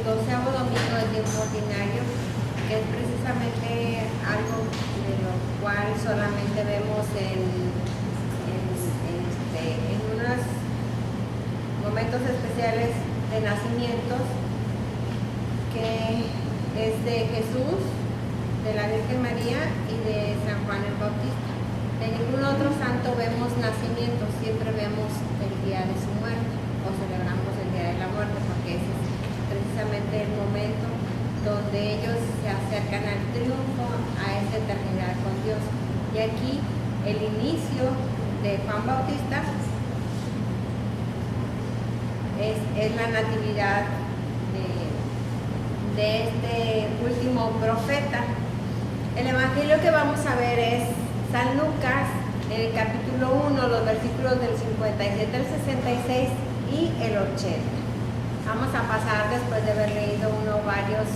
12º domingo del tiempo ordinario, que es precisamente algo de lo cual solamente vemos en unos momentos especiales de nacimientos, que es de Jesús, de la Virgen María y de San Juan el Bautista. De ningún otro santo vemos nacimientos, siempre vemos el día de su muerte o celebramos el día de la muerte, porque ese es precisamente el momento donde ellos se acercan al triunfo, a esa eternidad con Dios. Y aquí el inicio de Juan Bautista es la natividad de este último profeta. El evangelio que vamos a ver es San Lucas, en el capítulo 1, los versículos del 57 al 66 y el 80. Vamos a pasar, después de haber leído varias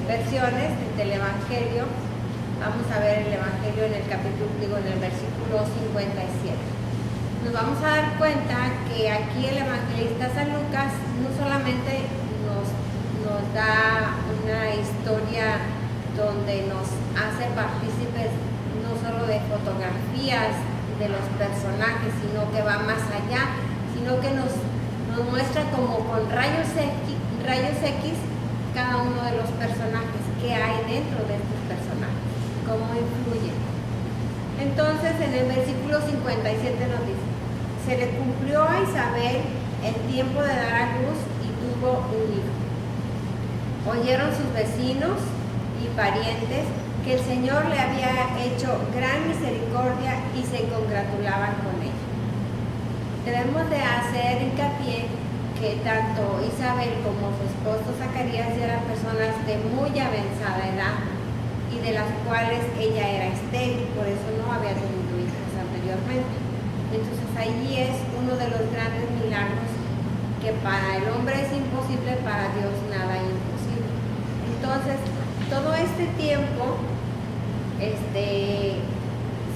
versiones del evangelio, vamos a ver el evangelio en el versículo 57. Nos vamos a dar cuenta que aquí el evangelista San Lucas no solamente nos da una historia donde nos hace partícipes no solo de fotografías de los personajes, sino que va más allá, sino que nos muestra como con rayos X cada uno de los personajes, qué hay dentro de estos personajes, cómo influyen. Entonces en el versículo 57 nos dice: se le cumplió a Isabel el tiempo de dar a luz y tuvo un hijo. Oyeron sus vecinos y parientes que el Señor le había hecho gran misericordia y se congratulaban con ella. Debemos de hacer hincapié que tanto Isabel como su esposo Zacarías eran personas de muy avanzada edad y de las cuales ella era estéril, por eso no había tenido hijos anteriormente. Entonces allí es uno de los grandes milagros, que para el hombre es imposible, para Dios nada es imposible. Entonces, todo este tiempo,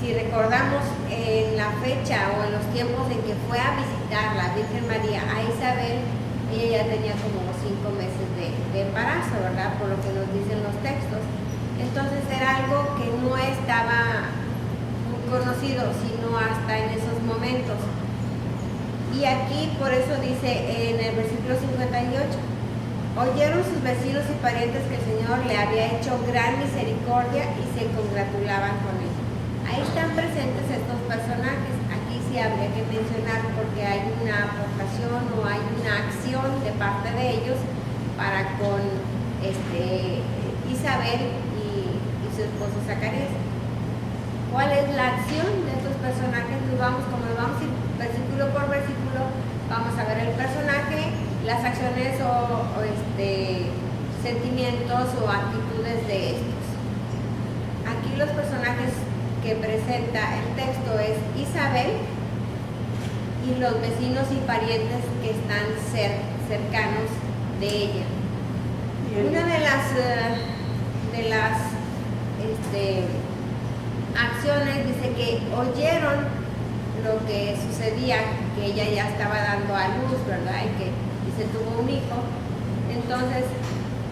si recordamos en la fecha o en los tiempos en que fue a visitar la Virgen María a Isabel, ella ya tenía como 5 meses de embarazo, ¿verdad? Por lo que nos dicen los textos. Entonces era algo que no estaba muy conocido, sino hasta en esos momentos. Y aquí por eso dice en el versículo 58: oyeron sus vecinos y parientes que el Señor le había hecho gran misericordia y se congratulaban con él. Ahí están presentes estos personajes. Aquí sí habría que mencionar, porque hay una aportación o hay una acción de parte de ellos para con Isabel y su esposo Zacarías. ¿Cuál es la acción de estos personajes? Como vamos a ir versículo por versículo, vamos a ver el personaje, las acciones o sentimientos o actitudes de estos. Aquí los personajes que presenta el texto es Isabel y los vecinos y parientes que están cercanos de ella. Una de las acciones dice que oyeron lo que sucedía, que ella ya estaba dando a luz, ¿verdad? Y se tuvo un hijo. Entonces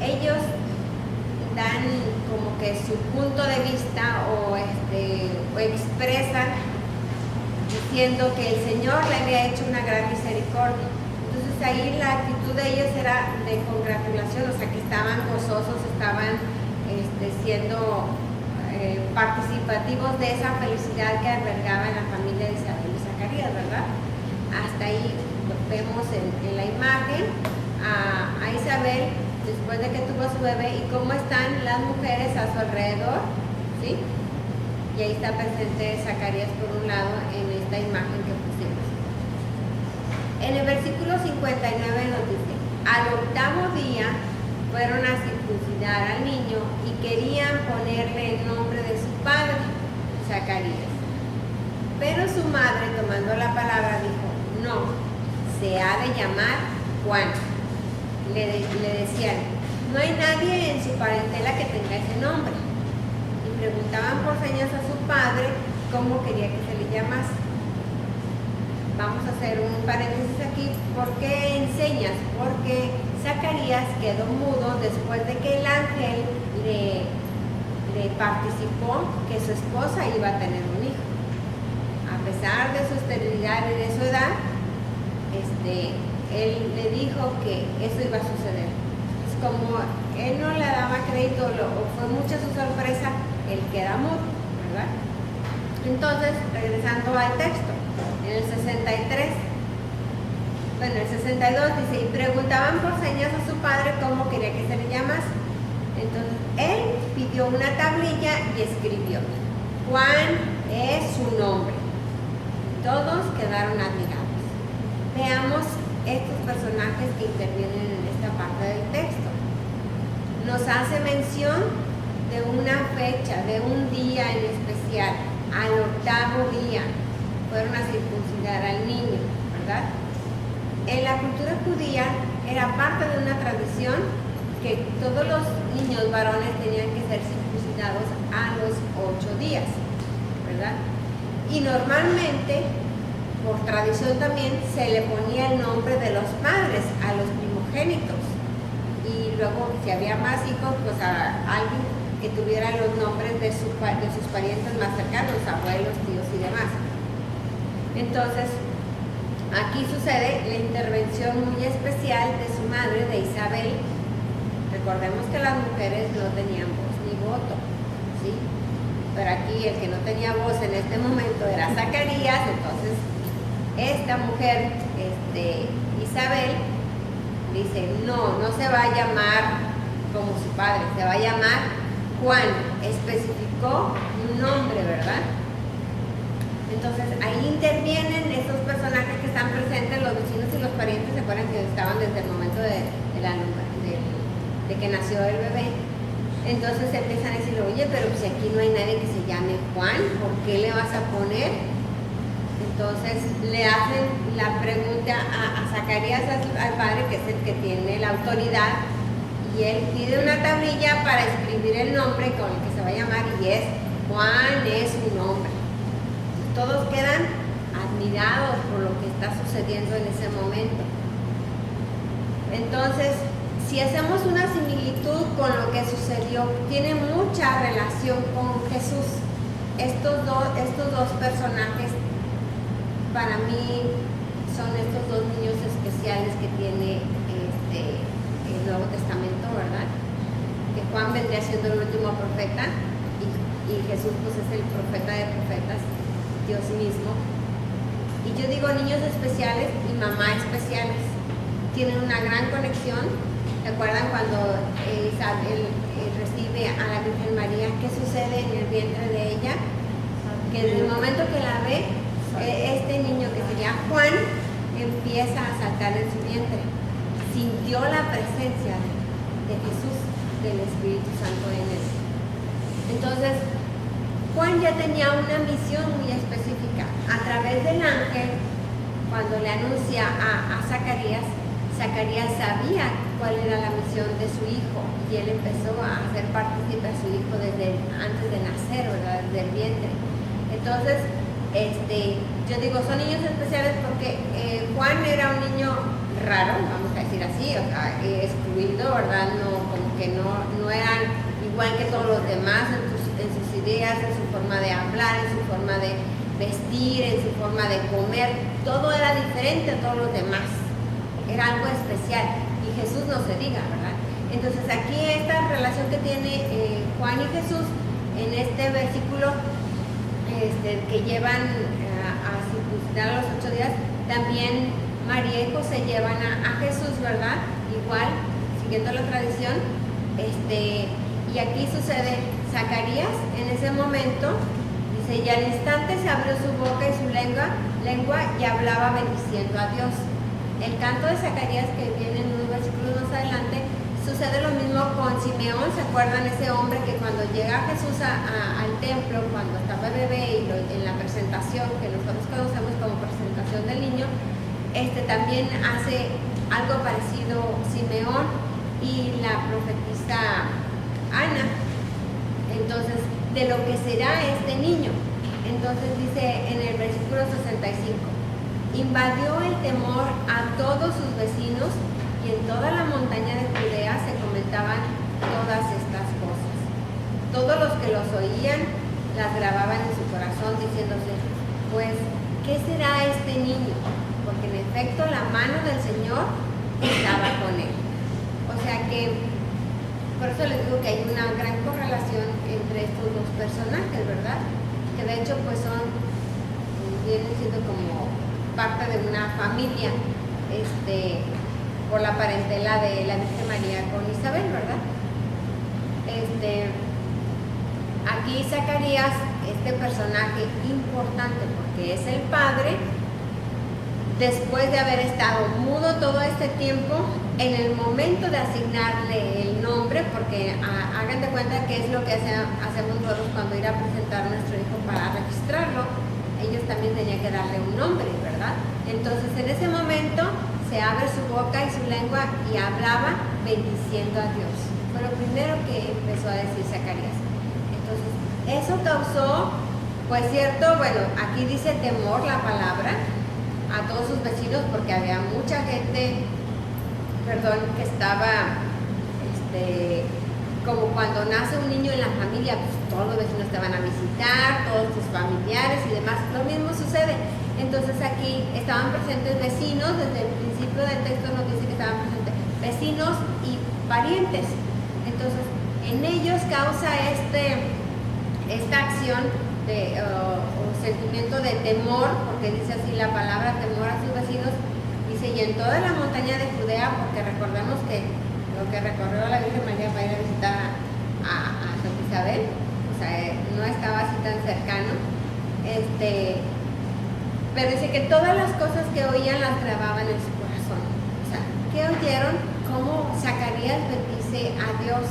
ellos dan como que su punto de vista o expresan diciendo que el Señor le había hecho una gran misericordia. Entonces ahí la actitud de ellos era de congratulación, o sea que estaban gozosos, estaban siendo participativos de esa felicidad que albergaba en la familia de Isabel y Zacarías, ¿verdad? Hasta ahí vemos en la imagen a Isabel después de que tuvo su bebé y cómo están las mujeres a su alrededor, ¿sí? Y ahí está presente Zacarías por un lado en esta imagen que pusimos. En el versículo 59 nos dice: al 8º día fueron a circuncidar al niño y querían ponerle el nombre de su padre, Zacarías. Pero su madre, tomando la palabra, dijo: no, se ha de llamar Juan. Le decían: no hay nadie en su parentela que tenga ese nombre. Y preguntaban por señas a su padre cómo quería que se le llamase. Vamos a hacer un paréntesis aquí. ¿Por qué enseñas? Porque Zacarías quedó mudo después de que el ángel le participó que su esposa iba a tener un hijo. A pesar de su esterilidad y de su edad, él le dijo que eso iba a suceder. Es como él no le daba crédito, fue mucha su sorpresa, él queda mudo, ¿verdad? Entonces, regresando al texto, en el 63, bueno, el 62 dice, y preguntaban por señas a su padre cómo quería que se le llamase. Entonces, él pidió una tablilla y escribió, Juan es su nombre. Todos quedaron admirados. Veamos estos personajes que intervienen en esta parte del texto. Nos hace mención de una fecha, de un día en especial. Al 8º día fueron a circuncidar al niño, ¿verdad? En la cultura judía era parte de una tradición que todos los niños varones tenían que ser circuncidados a los 8 días, ¿verdad? Y normalmente, por tradición también, se le ponía el nombre de los padres a los primogénitos. Y luego, si había más hijos, pues a alguien que tuviera los nombres de sus parientes más cercanos, abuelos, tíos y demás. Entonces, aquí sucede la intervención muy especial de su madre, de Isabel. Recordemos que las mujeres no tenían voz ni voto, ¿sí? Pero aquí el que no tenía voz en este momento era Zacarías. Entonces esta mujer, Isabel, dice, no se va a llamar como su padre, se va a llamar Juan. Especificó un nombre, ¿verdad? Entonces ahí intervienen esos personajes que están presentes, los vecinos y los parientes. Se acuerdan que estaban desde el momento de que nació el bebé. Entonces empiezan a decir, oye, pero si aquí no hay nadie que se llame Juan, ¿por qué le vas a poner? Entonces le hacen la pregunta a Zacarías, al padre, que es el que tiene la autoridad, y él pide una tablilla para escribir el nombre con el que se va a llamar, y es Juan es su nombre. Todos quedan admirados por lo que está sucediendo en ese momento. Entonces, si hacemos una similitud con lo que sucedió, tiene mucha relación con Jesús. Estos dos personajes, para mí, son estos dos niños especiales que tiene el Nuevo Testamento, ¿verdad? Que Juan vendría siendo el último profeta y Jesús pues es el profeta de profetas, Dios mismo. Y yo digo niños especiales y mamá especiales. Tienen una gran conexión. ¿Se acuerdan cuando Isabel recibe a la Virgen María? ¿Qué sucede en el vientre de ella? Que desde el momento que la ve, este niño que se llama Juan empieza a saltar en su vientre. Sintió la presencia de Jesús, del Espíritu Santo en él. Entonces, Juan ya tenía una misión muy específica. A través del ángel, cuando le anuncia a Zacarías, Zacarías sabía cuál era la misión de su hijo y él empezó a hacer partícipe a su hijo desde antes de nacer, ¿verdad? Desde el vientre. Entonces, yo digo, son niños especiales porque Juan era un niño raro, vamos a decir así, o sea, excluido, ¿verdad? Como que no eran igual que todos los demás en sus ideas, en su forma de hablar, en su forma de vestir, en su forma de comer. Todo era diferente a todos los demás. Era algo especial, y Jesús no se diga, ¿verdad? Entonces aquí esta relación que tiene Juan y Jesús en este versículo que llevan a circuncidar a los 8 días, también María y José llevan a Jesús, ¿verdad? Igual, siguiendo la tradición, y aquí sucede Zacarías en ese momento, dice, y al instante se abrió su boca y su lengua y hablaba bendiciendo a Dios. El canto de Zacarías, que viene en unos versículos más adelante, sucede lo mismo con Simeón. ¿Se acuerdan ese hombre que cuando llega Jesús al templo, cuando estaba bebé, y en la presentación, que nosotros conocemos como presentación del niño, también hace algo parecido Simeón y la profetisa Ana? Entonces, de lo que será este niño. Entonces dice en el versículo 65, invadió el temor a todos sus vecinos, y en toda la montaña todas estas cosas. Todos los que los oían las grababan en su corazón diciéndose, pues, ¿qué será este niño? Porque en efecto la mano del Señor estaba con él. O sea que, por eso les digo que hay una gran correlación entre estos dos personajes, ¿verdad? Que de hecho pues vienen siendo como parte de una familia, por la parentela de la Virgen María con Isabel, ¿verdad? Aquí Zacarías, este personaje importante porque es el padre, después de haber estado mudo todo este tiempo, en el momento de asignarle el nombre, porque hagan de cuenta que es lo que hacemos nosotros cuando ir a presentar a nuestro hijo para registrarlo, ellos también tenían que darle un nombre, ¿verdad? Entonces en ese momento se abre su boca y su lengua y hablaba bendiciendo a Dios. Fue lo primero que empezó a decir Zacarías. Entonces eso causó, pues cierto, bueno, aquí dice temor la palabra, a todos sus vecinos, porque había mucha gente, que estaba, como cuando nace un niño en la familia, pues todos los vecinos te van a visitar, todos tus familiares y demás, lo mismo sucede. Entonces aquí estaban presentes vecinos, desde el principio del texto nos dice que estaban presentes vecinos y parientes. Entonces en ellos causa esta acción de sentimiento de temor, porque dice así la palabra, temor a sus vecinos, dice, y en toda la montaña de Judea, porque recordemos que lo que recorrió la Virgen María para ir a visitar a Santa Isabel, o sea, no estaba así tan cercano, pero dice que todas las cosas que oían las grababan en su corazón. O sea, ¿qué oyeron? Cómo Zacarías bendice a Dios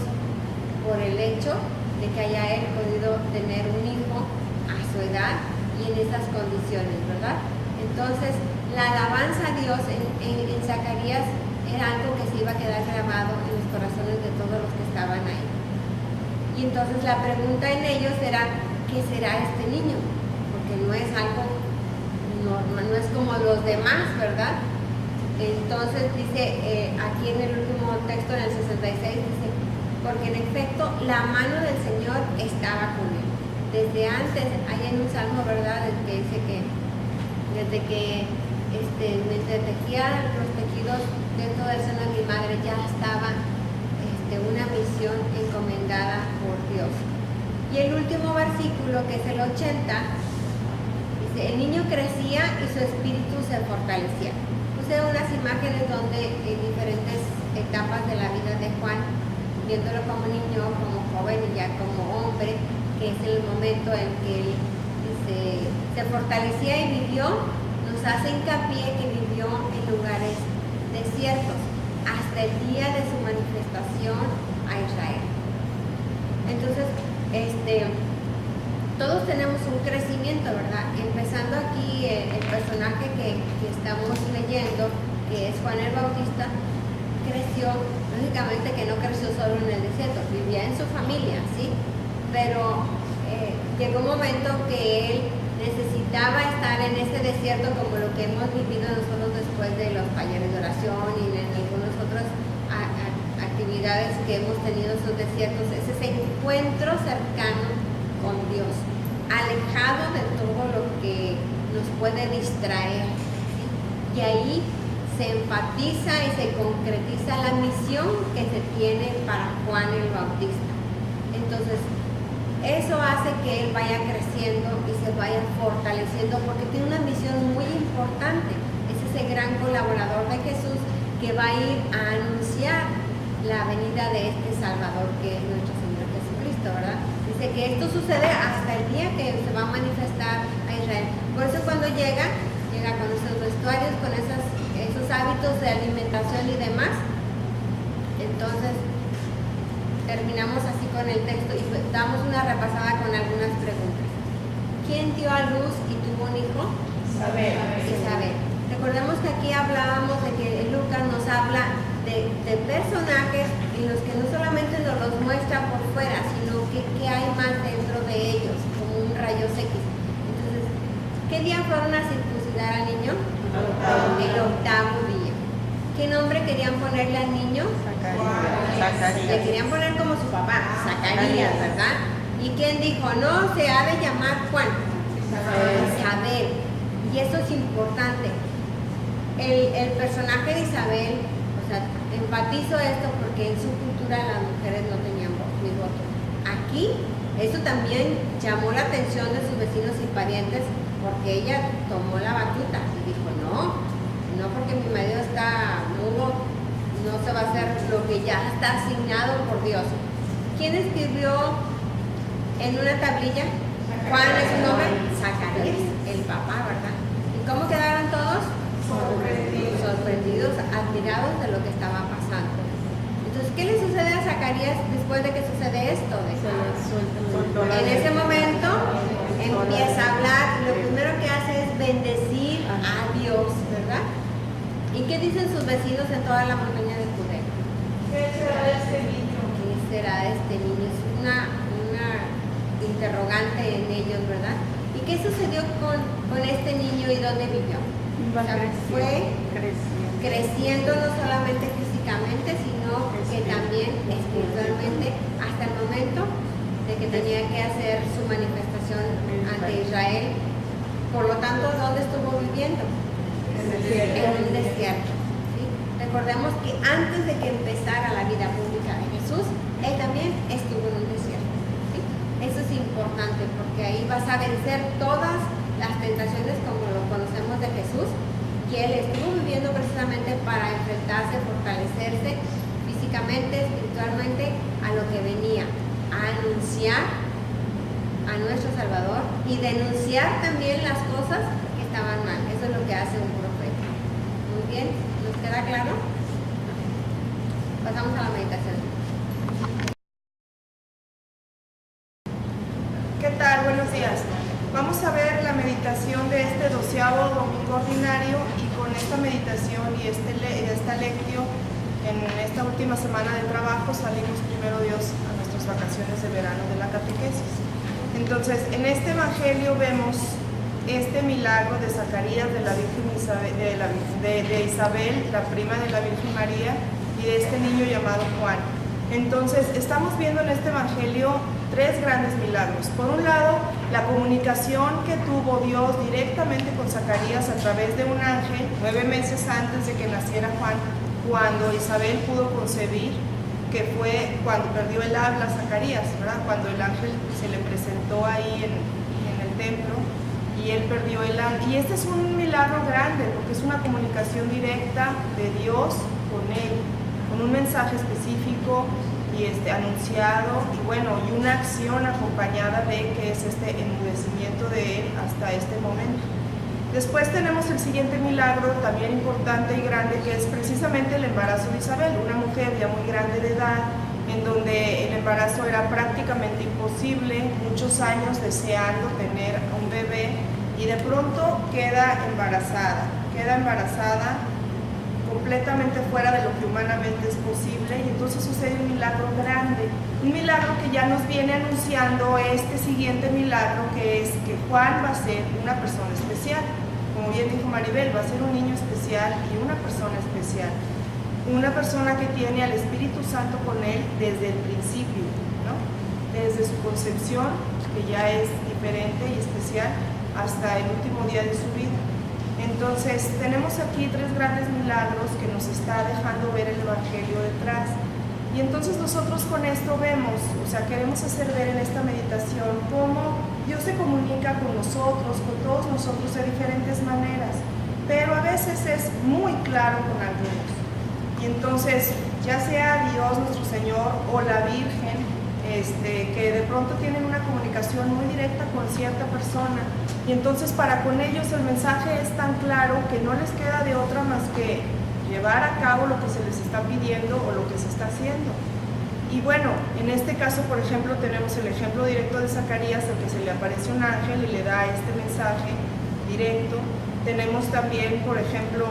por el hecho de que haya él podido tener un hijo a su edad y en esas condiciones, ¿verdad? Entonces, la alabanza a Dios en Zacarías era algo que se iba a quedar grabado en los corazones de todos los que estaban ahí. Y entonces la pregunta en ellos era, ¿qué será este niño? Porque no es algo normal, no es como los demás, ¿verdad? Entonces dice, aquí en el último texto, en el 66, dice, porque en efecto la mano del Señor estaba con él. Desde antes, hay en un salmo, ¿verdad?, que dice que desde que me tejía los tejidos dentro del seno de mi madre, ya estaba una misión encomendada por Dios. Y el último versículo, que es el 80, dice, el niño crecía y su espíritu se fortalecía. Puse unas imágenes donde en diferentes etapas de la vida de Juan, viéndolo como niño, como joven y ya como hombre, que es el momento en que él se fortalecía y vivió, nos hace hincapié que vivió en lugares desiertos hasta el día de su manifestación a Israel. Entonces, todos tenemos un crecimiento, ¿verdad? Empezando aquí el personaje que estamos leyendo, que es Juan el Bautista, creció, lógicamente que no creció solo en el desierto, vivía en su familia, ¿sí? Pero llegó un momento que él necesitaba estar en ese desierto como lo que hemos vivido nosotros después de los talleres de oración y en algunas otras actividades que hemos tenido en esos desiertos, es ese encuentro cercano con Dios, alejado de todo lo que nos puede distraer, ¿sí? Y ahí se enfatiza y se concretiza la misión que se tiene para Juan el Bautista. Entonces, eso hace que él vaya creciendo y se vaya fortaleciendo porque tiene una misión muy importante. Es ese gran colaborador de Jesús que va a ir a anunciar la venida de este Salvador que es nuestro Señor Jesucristo, ¿verdad? Dice que esto sucede hasta el día que se va a manifestar a Israel. Por eso cuando llega con esos vestuarios, con esos hábitos de alimentación y demás. Entonces, terminamos así con el texto y damos una repasada con algunas preguntas. ¿Quién dio a luz y tuvo un hijo? Isabel. Recordemos que aquí hablábamos de que Lucas nos habla de personajes en los que no solamente nos los muestra por fuera, sino que hay más dentro de ellos, como un rayo X. Entonces, ¿qué día fueron a circuncidar al niño? El octavo día. ¿Qué nombre querían ponerle al niño? Le querían poner como su papá, Zacarías, ¿verdad? ¿Y quién dijo? No, se ha de llamar Juan. Isabel. Y eso es importante. El personaje de Isabel, o sea, enfatizo esto porque en su cultura las mujeres no tenían voz ni voto. Aquí, eso también llamó la atención de sus vecinos y parientes porque ella tomó la batuta y dijo, no porque mi marido está mudo, no se va a hacer lo que ya está asignado por Dios. ¿Quién escribió en una tablilla? ¿Cuál es su nombre? Zacarías, el papá, ¿verdad? ¿Y cómo quedaron todos? Sorprendidos, admirados de lo que estaba pasando. Entonces, ¿qué le sucede a Zacarías después de que sucede esto? En ese momento empieza a hablar y lo primero que hace es bendecir a Dios, ¿verdad? ¿Y qué dicen sus vecinos en toda la montaña de Judea? ¿Qué será de este niño? ¿Qué será de este niño? Es una interrogante en ellos, ¿verdad? ¿Y qué sucedió con este niño y dónde vivió? O sea, fue creciendo no solamente físicamente, sino que también espiritualmente hasta el momento de que tenía que hacer su manifestación ante Israel. Por lo tanto, ¿dónde estuvo viviendo? En un desierto. ¿Sí? Recordemos que antes de que empezara la vida pública de Jesús, él también estuvo en un desierto. ¿Sí? Eso es importante porque ahí vas a vencer todas las tentaciones como lo conocemos de Jesús, y él estuvo viviendo precisamente para enfrentarse, fortalecerse físicamente, espiritualmente a lo que venía, a anunciar a nuestro Salvador y denunciar también las cosas que estaban mal. Eso es lo que hace un profeta. Muy bien, ¿nos queda claro? Pasamos a la meditación. ¿Qué tal? Buenos días. Vamos a ver la meditación de este 12º domingo ordinario, y con esta meditación y esta lectio en esta última semana de trabajo salimos primero Dios a nuestras vacaciones de verano de la catequesis. Entonces, en este evangelio vemos este milagro de Zacarías, de la Virgen Isabel, de Isabel, la prima de la Virgen María, y de este niño llamado Juan. Entonces, estamos viendo en este evangelio tres grandes milagros. Por un lado, la comunicación que tuvo Dios directamente con Zacarías a través de un ángel 9 meses antes de que naciera Juan, cuando Isabel pudo concebir, que fue cuando perdió el habla Zacarías, ¿verdad? Cuando el ángel se le presentó ahí en el templo y él perdió el habla. Y este es un milagro grande porque es una comunicación directa de Dios con él, con un mensaje específico y anunciado, y bueno, y una acción acompañada de que es este enmudecimiento de él hasta este momento. Después tenemos el siguiente milagro, también importante y grande, que es precisamente el embarazo de Isabel, una mujer ya muy grande de edad, en donde el embarazo era prácticamente imposible, muchos años deseando tener un bebé, y de pronto queda embarazada completamente fuera de lo que humanamente es posible, y entonces sucede un milagro grande, un milagro que ya nos viene anunciando este siguiente milagro, que es que Juan va a ser una persona especial. Como bien dijo Maribel, va a ser un niño especial y una persona especial, una persona que tiene al Espíritu Santo con él desde el principio, ¿no? Desde su concepción, que ya es diferente y especial, hasta el último día de su vida. Entonces, tenemos aquí tres grandes milagros que nos está dejando ver el Evangelio detrás. Y entonces nosotros con esto vemos, o sea, queremos hacer ver en esta meditación cómo Dios se comunica con nosotros, con todos nosotros de diferentes maneras, pero a veces es muy claro con algunos. Y entonces, ya sea Dios nuestro Señor o la Virgen, que de pronto tienen una comunicación muy directa con cierta persona, y entonces para con ellos el mensaje es tan claro que no les queda de otra más que llevar a cabo lo que se les está pidiendo o lo que se está haciendo. Y bueno, en este caso, por ejemplo, tenemos el ejemplo directo de Zacarías, al que se le aparece un ángel y le da este mensaje directo. Tenemos también, por ejemplo,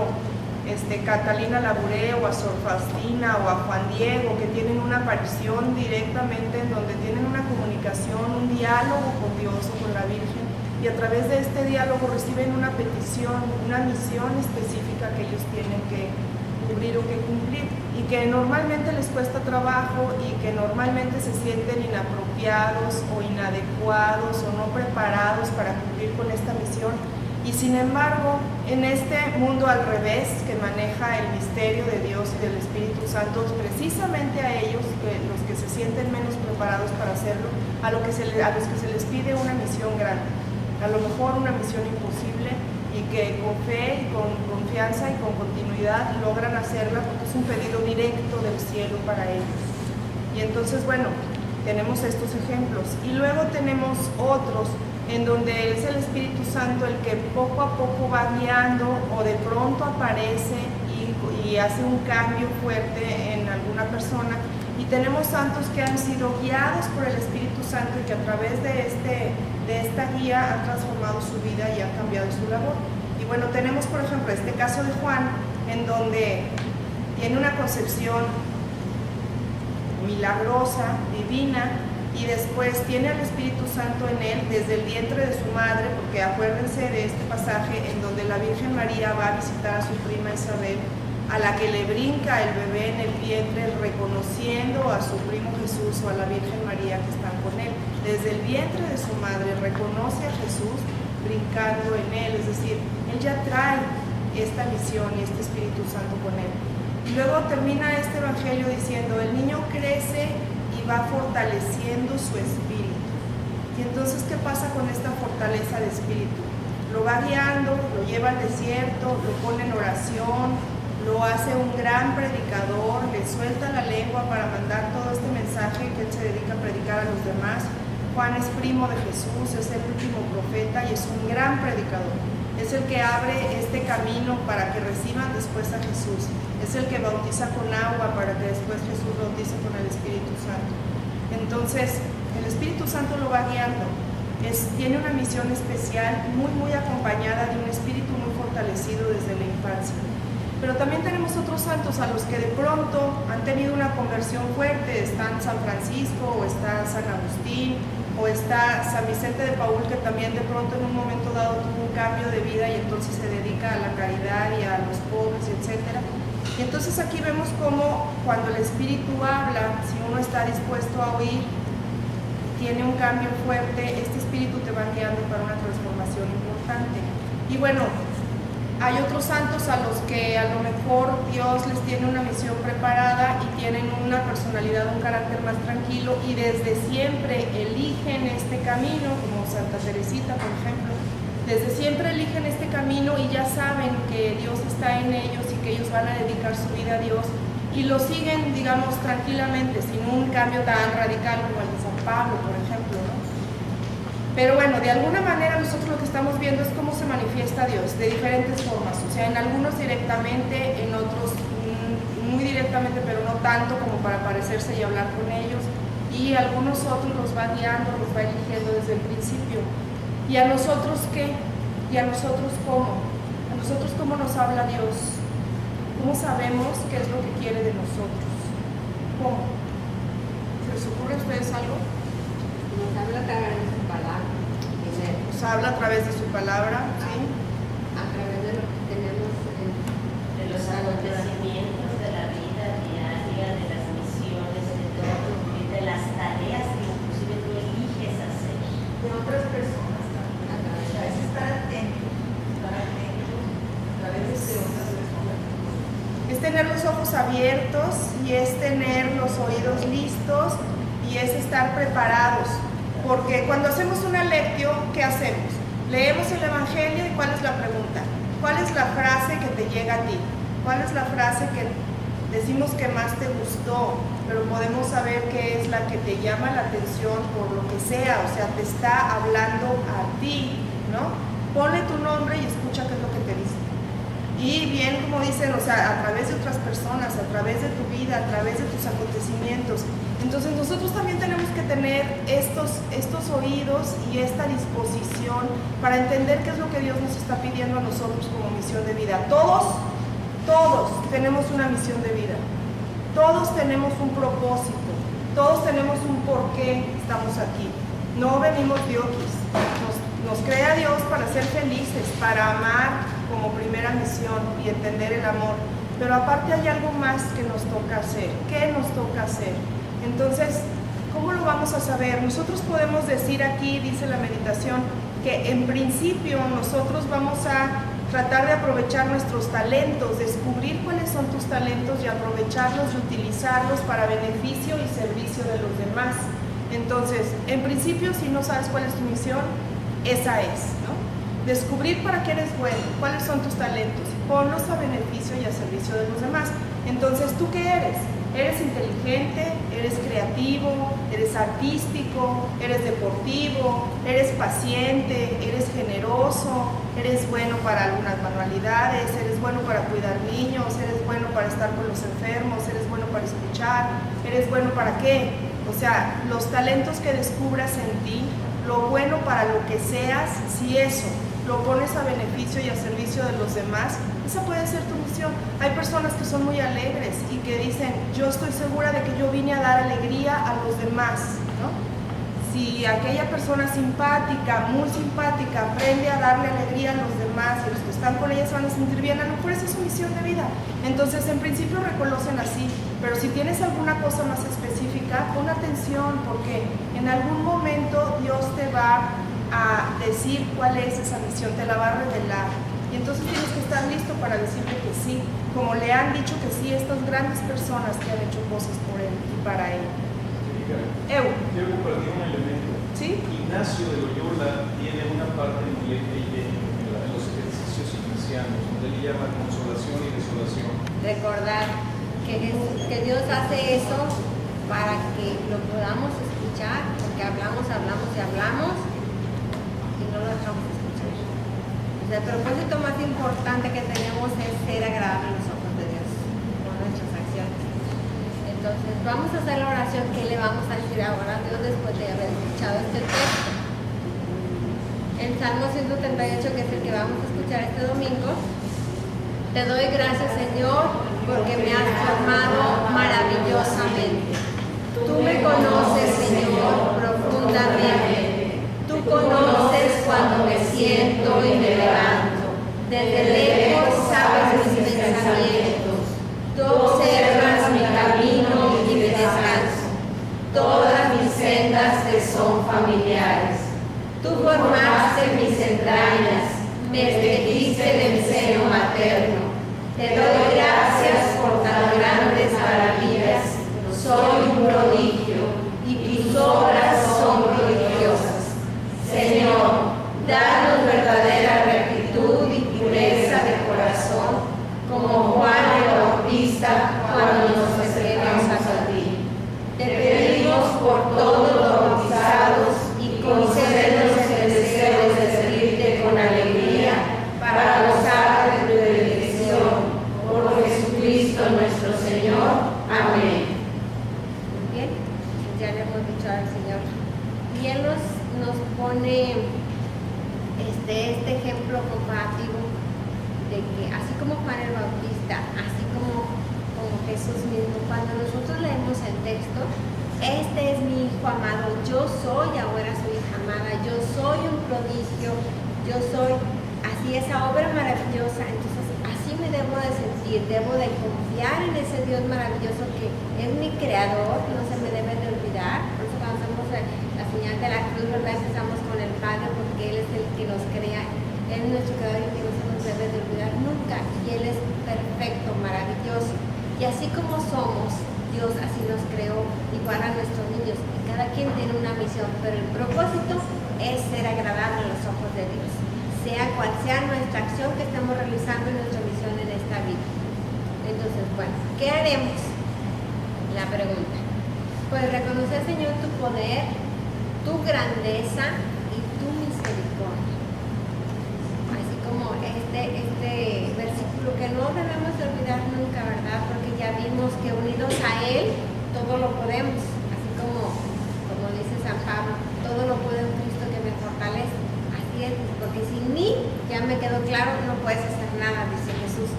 Catalina Labouré o a Sor Faustina o a Juan Diego, que tienen una aparición directamente en donde tienen una comunicación, un diálogo con Dios o con la Virgen, y a través de este diálogo reciben una petición, una misión específica que ellos tienen que cubrir o que cumplir. y que normalmente les cuesta trabajo y que normalmente se sienten inapropiados o inadecuados o no preparados para cumplir con esta misión. Y sin embargo, en este mundo al revés que maneja el misterio de Dios y del Espíritu Santo, precisamente a ellos, los que se sienten menos preparados para hacerlo, a los que se les pide una misión grande, a lo mejor una misión imposible, y que con fe y con confianza y con continuidad logran hacerla porque es un pedido directo del cielo para ellos. Y entonces, bueno, tenemos estos ejemplos. Y luego tenemos otros en donde es el Espíritu Santo el que poco a poco va guiando o de pronto aparece y hace un cambio fuerte en alguna persona. Y tenemos santos que han sido guiados por el Espíritu Santo y que a través de esta guía han transformado su vida y han cambiado su labor. Y bueno, tenemos por ejemplo este caso de Juan, en donde tiene una concepción milagrosa, divina, y después tiene al Espíritu Santo en él desde el vientre de su madre, porque acuérdense de este pasaje en donde la Virgen María va a visitar a su prima Isabel, a la que le brinca el bebé en el vientre, reconociendo a su primo Jesús o a la Virgen María que están con él. Desde el vientre de su madre reconoce a Jesús brincando en él, es decir, él ya trae esta misión y este Espíritu Santo con él. Y luego termina este evangelio diciendo, el niño crece y va fortaleciendo su espíritu. Y entonces, ¿qué pasa con esta fortaleza de espíritu? Lo va guiando, lo lleva al desierto, lo pone en oración, lo hace un gran predicador, le suelta la lengua para mandar todo este mensaje que él se dedica a predicar a los demás. Juan es primo de Jesús, es el último profeta y es un gran predicador. Es el que abre este camino para que reciban después a Jesús. Es el que bautiza con agua para que después Jesús bautice con el Espíritu Santo. Entonces, el Espíritu Santo lo va guiando. Tiene una misión especial, muy acompañada de un espíritu muy fortalecido desde la infancia. Pero también tenemos otros santos a los que de pronto han tenido una conversión fuerte. Están San Francisco, o está San Agustín, o está San Vicente de Paúl, que también de pronto en un momento dado tuvo un cambio de vida y entonces se dedica a la caridad y a los pobres, etc. Y entonces aquí vemos cómo cuando el Espíritu habla, si uno está dispuesto a oír, tiene un cambio fuerte, este Espíritu te va guiando para una transformación importante. Y bueno, hay otros santos a los que a lo mejor Dios les tiene una misión preparada y tienen una personalidad, un carácter más tranquilo y desde siempre eligen este camino, como Santa Teresita, por ejemplo. Desde siempre eligen este camino y ya saben que Dios está en ellos y que ellos van a dedicar su vida a Dios y lo siguen, digamos, tranquilamente, sin un cambio tan radical como el de San Pablo, por ejemplo, ¿no? Pero bueno, de alguna manera nosotros lo que estamos viendo es cómo se manifiesta Dios, de diferentes formas. O sea, en algunos directamente, en otros muy directamente, pero no tanto como para parecerse y hablar con ellos. Y algunos otros los va guiando, los va eligiendo desde el principio. ¿Y a nosotros qué? ¿Y a nosotros cómo? ¿A nosotros cómo nos habla Dios? ¿Cómo sabemos qué es lo que quiere de nosotros? ¿Cómo? ¿Se les ocurre a ustedes algo? Nos habla a través de su palabra. Nos habla a través de su palabra, ¿sí? A través de lo que tenemos De los acontecimientos de la vida diaria, de las misiones, de todo, de las tareas que inclusive tú eliges hacer. De otras personas también. Es estar atento a través de otras personas. Es tener los ojos abiertos y es tener los oídos listos y es estar preparados. Porque cuando hacemos una lectio, ¿qué hacemos? Leemos el Evangelio y ¿cuál es la pregunta? ¿Cuál es la frase que te llega a ti? ¿Cuál es la frase que decimos que más te gustó? Pero podemos saber qué es la que te llama la atención por lo que sea, o sea, te está hablando a ti, ¿no? Ponle tu nombre y escucha qué es lo que te dice. Y bien, como dicen, o sea, a través de otras personas, a través de tu vida, a través de tus acontecimientos. Entonces nosotros también tenemos que tener estos oídos y esta disposición para entender qué es lo que Dios nos está pidiendo a nosotros como misión de vida. Todos tenemos una misión de vida. Todos tenemos un propósito. Todos tenemos un por qué estamos aquí. No venimos de otros. Nos crea Dios para ser felices, para amar como primera misión y entender el amor. pero aparte hay algo más que nos toca hacer. ¿Qué nos toca hacer? Entonces, ¿cómo lo vamos a saber? Nosotros podemos decir aquí, dice la meditación, que en principio nosotros vamos a tratar de aprovechar nuestros talentos, descubrir cuáles son tus talentos y aprovecharlos y utilizarlos para beneficio y servicio de los demás. Entonces, en principio, si no sabes cuál es tu misión, esa es, ¿no? Descubrir para qué eres bueno, cuáles son tus talentos, ponlos a beneficio y a servicio de los demás. Entonces, ¿tú qué eres? ¿Eres inteligente? ¿Eres creativo? ¿Eres artístico? ¿Eres deportivo? ¿Eres paciente? ¿Eres generoso? ¿Eres bueno para algunas manualidades? ¿Eres bueno para cuidar niños? ¿Eres bueno para estar con los enfermos? ¿Eres bueno para escuchar? ¿Eres bueno para qué? O sea, los talentos que descubras en ti, lo bueno para lo que seas, si eso lo pones a beneficio y a servicio de los demás, esa puede ser tu misión. Hay personas que son muy alegres y que dicen, yo estoy segura de que yo vine a dar alegría a los demás, ¿no? Si aquella persona simpática, muy simpática, aprende a darle alegría a los demás y los que están con ella se van a sentir bien, a lo mejor esa es su misión de vida. Entonces, en principio reconocen así, pero si tienes alguna cosa más específica, pon atención, porque en algún momento Dios te va a decir cuál es esa misión, te la va a revelar. Y entonces tienes que estar listo para decirle que sí, como le han dicho que sí estas grandes personas que han hecho cosas por él y para él. Yo compartí un elemento. ¿Sí? Ignacio de Loyola tiene una parte muy en los ejercicios ignacianos, donde él llama consolación y desolación. Recordar que Dios hace eso para que lo podamos escuchar, porque hablamos y no lo dejamos escuchar. O sea, el propósito más importante que tenemos es ser agradables a los ojos de Dios con nuestras acciones. Entonces, vamos a hacer la oración que le vamos a decir ahora a Dios después de haber escuchado este texto. El Salmo 138, que es el que vamos a escuchar este domingo. Te doy gracias, Señor, porque me has formado maravillosamente. Tú me conoces, Señor, profundamente. Tú conoces cuando me siento y me levanto. Desde lejos sabes mis pensamientos. Tú observas mi camino y mi descanso. Todas mis sendas te son familiares. Tú formaste mis entrañas, me tejiste en el seno materno. Te doy gracias por tan grandes maravillas. Soy un prodigio y tus obras son prodigiosas. Señor, danos verdadera rectitud y pureza de corazón, como Juan el Bautista cuando nos acercamos a ti. Te pedimos por todos los bautizados y concédenos el deseo de servirte con alegría para gozar de tu bendición. Por Jesucristo nuestro Señor. Amén. Muy bien, ya le hemos dicho al Señor. Y Él nos pone este ejemplo comparativo de que así como Juan el Bautista, así como Jesús mismo, cuando nosotros leemos el texto, este es mi hijo amado, yo soy ahora su hija amada, yo soy un prodigio, yo soy así esa obra maravillosa. Entonces así me debo de sentir, debo de confiar en ese Dios maravilloso que es mi creador, que no se me debe de olvidar. Por eso cuando hacemos la señal de la cruz, ¿verdad? Empezamos con el Padre, porque Él es el que nos crea, Él es nuestro creador y que no se nos debe de olvidar nunca, y Él es perfecto, maravilloso. Y así como somos, Dios así nos creó, igual a nuestros niños, y cada quien tiene una misión, pero el propósito es ser agradable a los ojos de Dios, sea cual sea nuestra acción que estamos realizando en nuestra misión en esta vida. Entonces, bueno, ¿qué haremos? La pregunta. Pues reconocer, Señor, tu poder, tu grandeza y tu misericordia. Así como este versículo que no debemos de olvidar nunca, ¿verdad? Porque ya vimos que unidos a Él, todo lo podemos. Así como dice San Pablo, todo lo puedo en Cristo que me fortalece. Así es, porque sin mí, ya me quedó claro, no puedes hacer nada, dice Jesús.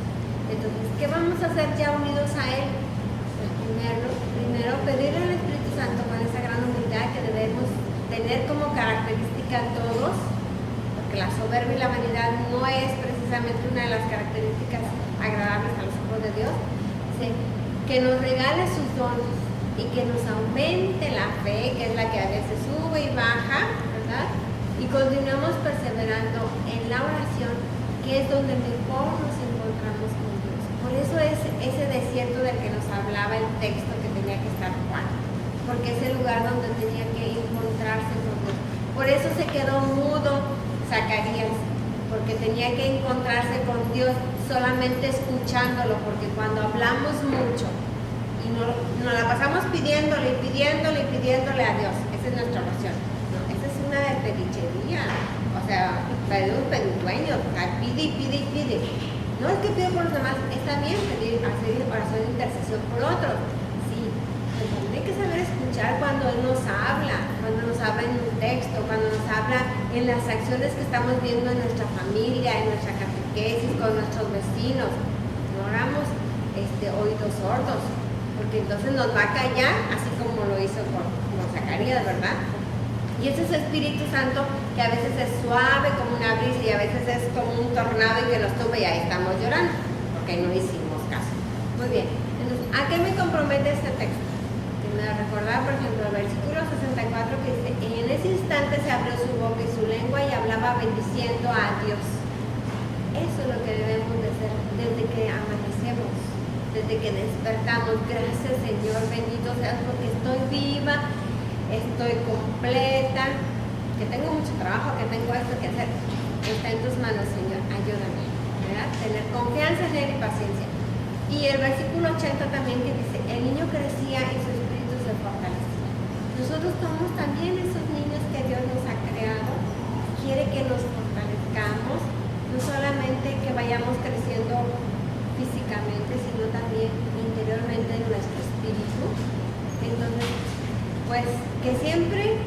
Entonces, ¿qué vamos a hacer ya unidos a Él? Pues primero pedirle al Espíritu Santo con esa gran humildad que debemos tener como característica todos, porque la soberbia y la vanidad no es precisamente una de las características agradables a los ojos siervos de Dios, dice, que nos regale sus dones y que nos aumente la fe, que es la que a veces sube y baja, ¿verdad? Y continuemos perseverando en la oración, que es donde mejor nos encontramos con Dios. Por eso es ese desierto del que nos hablaba el texto que tenía que estar Juan, porque es el lugar donde tenía que encontrarse con Dios. Por eso se quedó mudo Zacarías, porque tenía que encontrarse con Dios solamente escuchándolo, porque cuando hablamos mucho y nos la pasamos pidiéndole y pidiéndole y pidiéndole a Dios, esa es nuestra oración. No, esa es una de pedichería, o sea, de un pedigüeño, o sea, pide y pide y pide. No es que pido por los demás, está bien pedir, hacer oración de intercesión por otros, sí, pero también hay que saber escuchar cuando Él nos habla en un texto, cuando nos habla en las acciones que estamos viendo en nuestra familia, en nuestra catequesis, con nuestros vecinos. No hagamos oídos sordos, porque entonces nos va a callar, así como lo hizo con Zacarías, ¿verdad? Y ese es el Espíritu Santo, que a veces es suave como una brisa y a veces es como un tornado y que nos tumba y ahí estamos llorando, porque no hicimos caso. Muy bien, entonces, ¿a qué me compromete este texto? Que me da recordar, por ejemplo, el versículo 64 que dice, en ese instante se abrió su boca y su lengua y hablaba bendiciendo a Dios. Eso es lo que debemos de hacer desde que amanecemos, desde que despertamos. Gracias, Señor, bendito seas porque estoy viva, estoy completa, que tengo mucho trabajo, que tengo esto que hacer. Está en tus manos, Señor, ayúdame, ¿verdad? Tener confianza en Él y paciencia. Y el versículo 80 también que dice, el niño crecía y su espíritu se fortalecía. Nosotros somos también esos niños que Dios nos ha creado, quiere que nos fortalezcamos, no solamente que vayamos creciendo físicamente, sino también interiormente en nuestro espíritu. Entonces, pues que siempre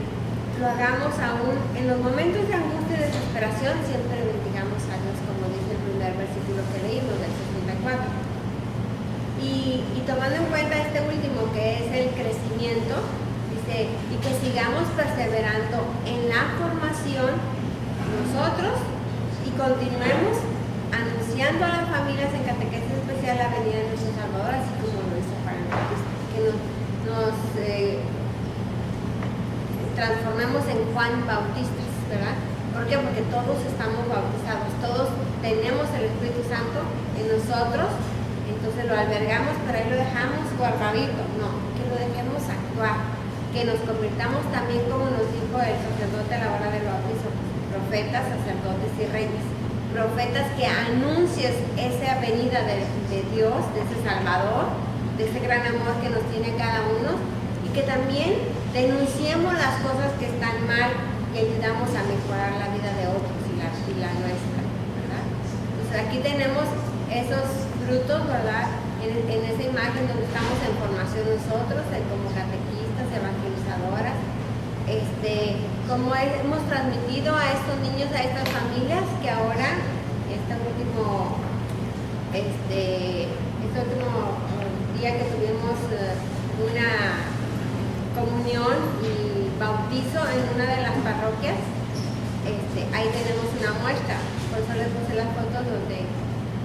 lo hagamos aún en los momentos de angustia y desesperación, siempre bendigamos a Dios, como dice el primer versículo que leímos del 64. Y tomando en cuenta este último, que es el crecimiento, dice, y que sigamos perseverando en la formación nosotros y continuemos anunciando a las familias en catequesis especial la venida de nuestro Salvador, así como lo hizo Juan el Bautista, que nos transformemos en Juan Bautistas, ¿verdad? ¿Por qué? Porque todos estamos bautizados, todos tenemos el Espíritu Santo en nosotros, entonces lo albergamos, pero ahí lo dejamos guardadito. No, que lo dejemos actuar, que nos convirtamos también, como nos dijo el sacerdote a la hora del bautizo, profetas, sacerdotes y reyes. Profetas que anuncies esa venida de Dios, de ese Salvador, de ese gran amor que nos tiene cada uno, y que también denunciemos las cosas que están mal y ayudamos a mejorar la vida de otros y la nuestra, ¿verdad? Entonces aquí tenemos esos frutos, ¿verdad? En esa imagen donde estamos en formación nosotros, como catequistas, evangelizadoras, como hemos transmitido a estos niños, a estas familias, que ahora, este último día que tuvimos una comunión y bautizo en una de las parroquias, ahí tenemos una muestra, por eso les puse las fotos donde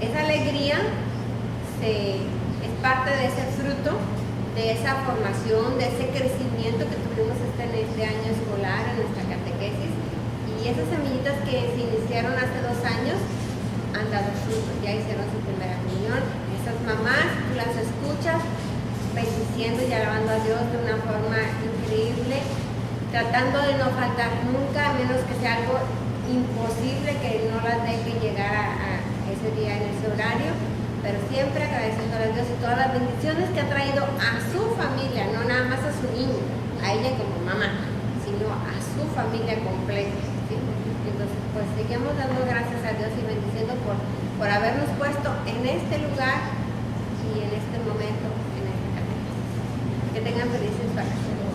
esa alegría es parte de ese fruto, de esa formación, de ese crecimiento que tuvimos en este año escolar, en nuestra catequesis, y esas semillitas que se iniciaron hace 2 años han dado fruto, ya hicieron su primera comunión. Esas mamás, tú las escuchas bendiciendo y alabando a Dios de una forma increíble, tratando de no faltar nunca, a menos que sea algo imposible que no las deje llegar a ese día en ese horario, pero siempre agradeciendo a Dios y todas las bendiciones que ha traído a su familia, no nada más a su niño, a ella como mamá, sino a su familia completa, ¿sí? Entonces, pues seguimos dando gracias a Dios y bendiciendo por habernos puesto en este lugar y en este momento, en esta catequesis. Que tengan felices vacaciones.